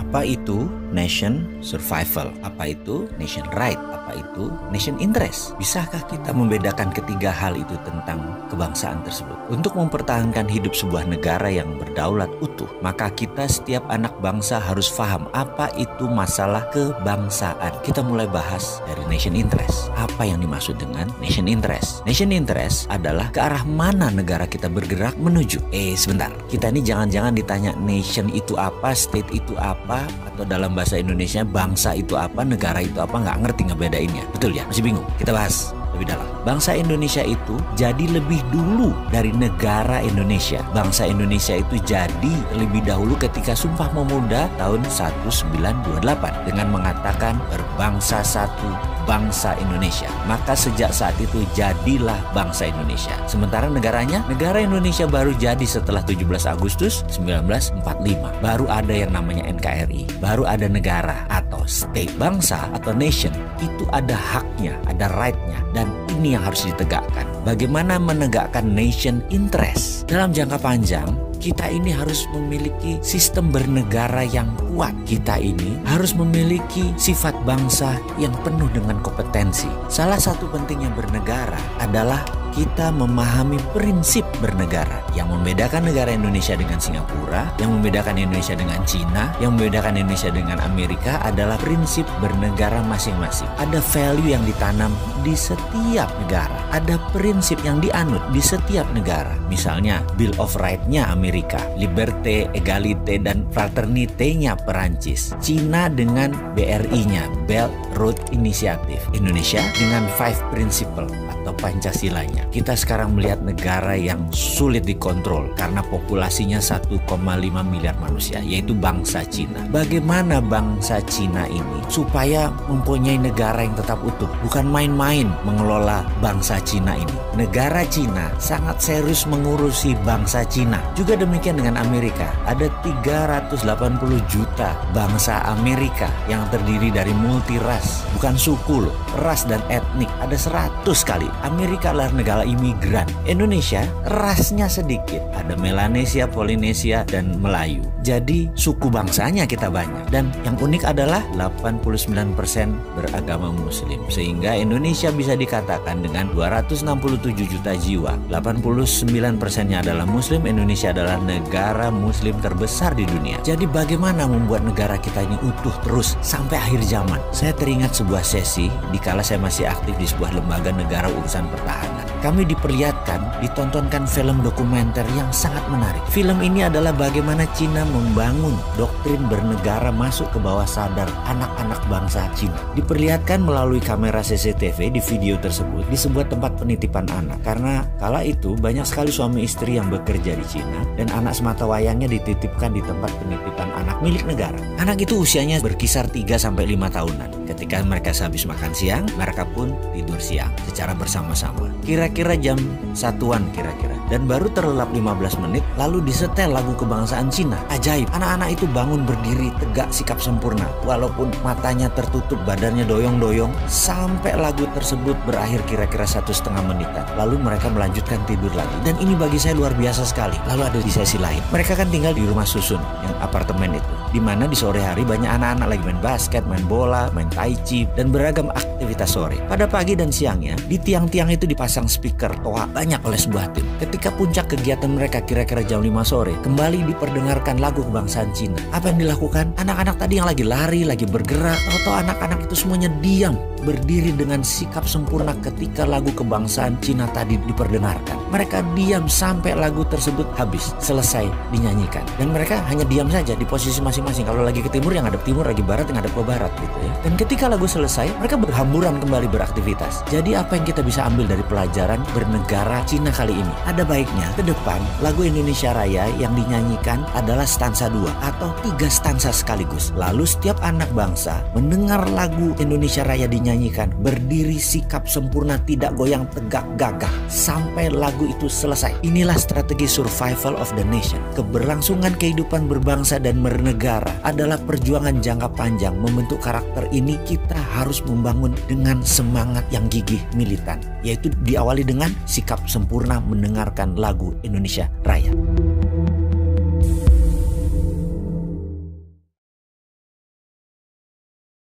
Apa itu nation survival? Apa itu nation right? Apa itu nation interest? Bisakah kita membedakan ketiga hal itu tentang kebangsaan tersebut? Untuk mempertahankan hidup sebuah negara yang berdaulat utuh, maka kita setiap anak bangsa harus paham apa itu masalah kebangsaan. Kita mulai bahas dari nation interest. Apa yang dimaksud dengan nation interest? Nation interest adalah ke arah mana negara kita bergerak menuju. Sebentar, kita ini jangan-jangan ditanya nation itu apa, state itu apa, atau dalam bahasa Indonesia bangsa itu apa, negara itu apa, nggak ngerti ngebedainnya. Betul ya? Masih bingung? Kita bahas lebih dalam. Bangsa Indonesia itu jadi lebih dulu dari negara Indonesia. Bangsa Indonesia itu jadi lebih dahulu ketika Sumpah Pemuda tahun 1928 dengan mengatakan berbangsa satu, bangsa Indonesia. Maka sejak saat itu jadilah bangsa Indonesia. Sementara negaranya, negara Indonesia baru jadi setelah 17 Agustus 1945. Baru ada yang namanya NKRI, baru ada negara atau state. Bangsa atau nation itu ada haknya, ada right-nya, dan ini yang harus ditegakkan. Bagaimana menegakkan nation interest? Dalam jangka panjang, kita ini harus memiliki sistem bernegara yang kuat. Kita ini harus memiliki sifat bangsa yang penuh dengan kompetensi. Salah satu pentingnya bernegara adalah kita memahami prinsip bernegara. Yang membedakan negara Indonesia dengan Singapura, yang membedakan Indonesia dengan Cina, yang membedakan Indonesia dengan Amerika adalah prinsip bernegara masing-masing. Ada value yang ditanam di setiap negara. Ada prinsip yang dianut di setiap negara. Misalnya Bill of Rights-nya Amerika, Liberté, Égalité, dan Fraternité-nya Perancis. Cina dengan BRI-nya, Belt Road Initiative. Indonesia dengan Five Principle atau Pancasilanya. Kita sekarang melihat negara yang sulit dikontrol karena populasinya 1,5 miliar manusia, yaitu bangsa Cina. Bagaimana bangsa Cina ini supaya mempunyai negara yang tetap utuh? Bukan main-main mengelola bangsa Cina ini. Negara Cina sangat serius mengurusi bangsa Cina. Juga demikian dengan Amerika. Ada 380 juta bangsa Amerika yang terdiri dari multiras, bukan suku loh, ras dan etnik. Ada 100 kali. Amerika adalah negara imigran. Indonesia rasnya sedikit. Ada Melanesia, Polinesia, dan Melayu. Jadi suku bangsanya kita banyak. Dan yang unik adalah 89% beragama Muslim. Sehingga Indonesia bisa dikatakan dengan 267 juta jiwa, 89%-nya adalah Muslim. Indonesia adalah negara Muslim terbesar di dunia. Jadi bagaimana membuat negara kita ini utuh terus sampai akhir zaman? Saya teringat sebuah sesi dikala saya masih aktif di sebuah lembaga negara urusan pertahanan. Kami diperlihatkan, ditontonkan film dokumenter yang sangat menarik. Film ini adalah bagaimana Cina membangun doktrin bernegara masuk ke bawah sadar anak-anak bangsa Cina. Diperlihatkan melalui kamera CCTV di video tersebut di sebuah tempat penitipan anak. Karena kala itu banyak sekali suami istri yang bekerja di Cina dan anak sematawayangnya dititipkan di tempat penitipan anak milik negara. Anak itu usianya berkisar 3-5 tahunan. Ketika mereka sehabis makan siang, mereka pun tidur siang secara bersama-sama. Kira-kira jam 1-an kira-kira. Dan baru terlelap 15 menit lalu disetel lagu kebangsaan Cina. Ajaib, anak-anak itu bangun berdiri tegak sikap sempurna. Walaupun matanya tertutup, badannya doyong-doyong. Sampai lagu tersebut berakhir kira-kira 1,5 menitan. Lalu mereka melanjutkan tidur lagi. Dan ini bagi saya luar biasa sekali. Lalu ada di sesi lain. Mereka kan tinggal di rumah susun, yang apartemen itu. Dimana di sore hari banyak anak-anak lagi main basket, main bola, main tai chi, dan beragam aktivitas sore. Pada pagi dan siangnya, di tiang-tiang itu dipasang speaker toa banyak oleh sebuah tim. Ketika puncak kegiatan mereka kira-kira jam 5 sore, kembali diperdengarkan lagu kebangsaan Cina. Apa yang dilakukan? Anak-anak tadi yang lagi lari, lagi bergerak, tahu-tahu anak-anak itu semuanya diam, berdiri dengan sikap sempurna ketika lagu kebangsaan Cina tadi diperdengarkan. Mereka diam sampai lagu tersebut habis, selesai dinyanyikan. Dan mereka hanya diam saja di posisi masing-masing. Kalau lagi ke timur, yang hadap timur, lagi barat, yang hadap ke barat gitu ya. Dan ketika lagu selesai, mereka berhamburan kembali beraktivitas. Jadi apa yang kita bisa ambil dari pelajaran bernegara Cina kali ini? Ada baiknya ke depan lagu Indonesia Raya yang dinyanyikan adalah stansa 2 atau 3 stansa sekaligus. Lalu setiap anak bangsa mendengar lagu Indonesia Raya dinyanyikan, berdiri sikap sempurna, tidak goyang, tegak gagah sampai lagu itu selesai. Inilah strategi survival of the nation. Keberlangsungan kehidupan berbangsa dan bernegara adalah perjuangan jangka panjang. Membentuk karakter ini kita harus membangun dengan semangat yang gigih militan, yaitu diawali dengan sikap sempurna mendengarkan lagu Indonesia Raya.